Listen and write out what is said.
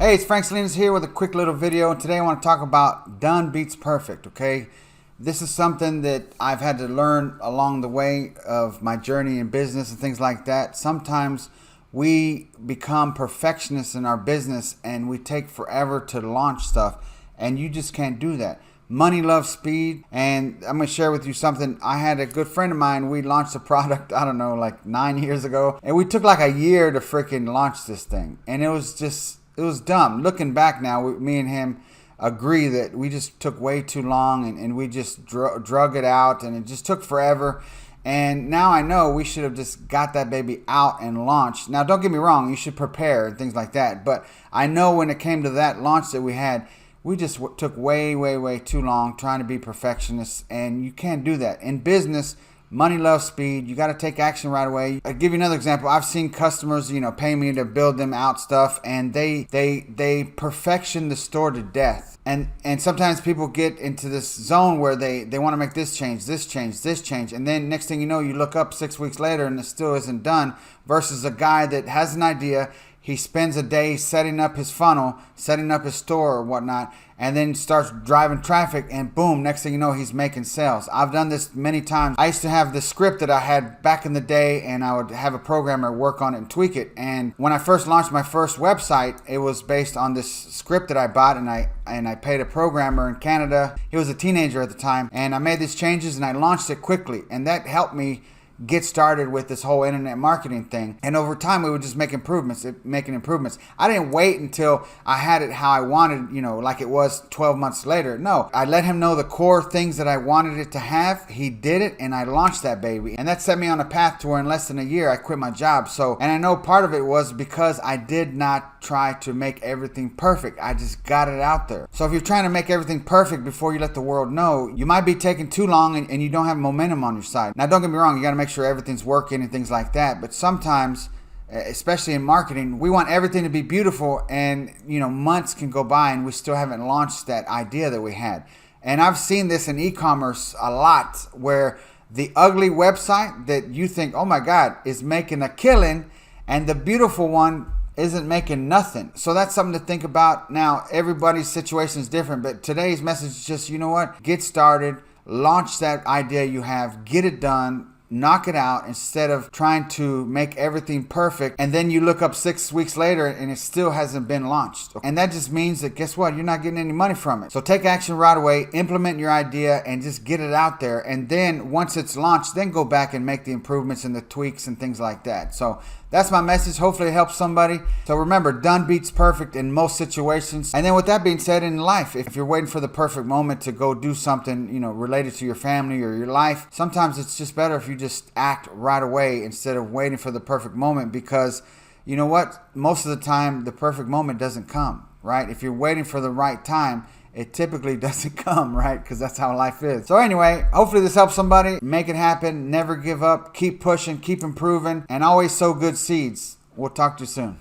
Hey, it's Frank Salinas here with a quick little video, and today I want to talk about done beats perfect, okay? This is something that I've had to learn along the way of my journey in business and things like that. Sometimes we become perfectionists in our business and we take forever to launch stuff, and you just can't do that. Money loves speed, and I'm going to share with you something. I had a good friend of mine. We launched a product, I don't know, like 9 years ago, and we took like a year to freaking launch this thing, and it was dumb. Looking back now, me and him agree that we just took way too long and we just drug it out, and it just took forever. And now I know we should have just got that baby out and launched. Now, don't get me wrong, you should prepare and things like that. But I know when it came to that launch that we had, we just took way too long trying to be perfectionists, and you can't do that. In business, money loves speed. You got to take action right away. I'll give you another example. I've seen customers, pay me to build them out stuff, and they perfection the store to death. And sometimes people get into this zone where they want to make this change, and then next thing you know, you look up 6 weeks later and it still isn't done, versus a guy that has an idea. He spends a day setting up his funnel, setting up his store or whatnot, and then starts driving traffic, and boom, next thing you know, he's making sales. I've done this many times. I used to have the script that I had back in the day, and I would have a programmer work on it and tweak it. And when I first launched my first website, it was based on this script that I bought, and I paid a programmer in Canada. He was a teenager at the time, and I made these changes and I launched it quickly, and that helped me get started with this whole internet marketing thing. And over time, we would just make making improvements. I didn't wait until I had it how I wanted, like it was 12 months later. No, I let him know the core things that I wanted it to have. He did it, and I launched that baby. And that set me on a path to where in less than a year, I quit my job. And I know part of it was because I did not try to make everything perfect. I just got it out there. So if you're trying to make everything perfect before you let the world know, you might be taking too long and you don't have momentum on your side. Now, don't get me wrong, you got to make sure everything's working and things like that, but sometimes, especially in marketing, we want everything to be beautiful, and months can go by and we still haven't launched that idea that we had. And I've seen this in e-commerce a lot, where the ugly website that you think, oh my God, is making a killing, and the beautiful one isn't making nothing. So that's something to think about. Now, everybody's situation is different, but today's message is just, get started, launch that idea you have, get it done, knock it out, instead of trying to make everything perfect and then you look up 6 weeks later and it still hasn't been launched. And that just means that, guess what, you're not getting any money from it. So take action right away, implement your idea, and just get it out there. And then once it's launched, then go back and make the improvements and the tweaks and things like that. So that's my message. Hopefully it helps somebody. So remember, done beats perfect in most situations. And then with that being said, in life, if you're waiting for the perfect moment to go do something, related to your family or your life, sometimes it's just better if you just act right away instead of waiting for the perfect moment, because you know what? Most of the time, the perfect moment doesn't come, right? If you're waiting for the right time, it typically doesn't come, right? Because that's how life is. So anyway, hopefully this helps somebody. Make it happen. Never give up. Keep pushing. Keep improving. And always sow good seeds. We'll talk to you soon.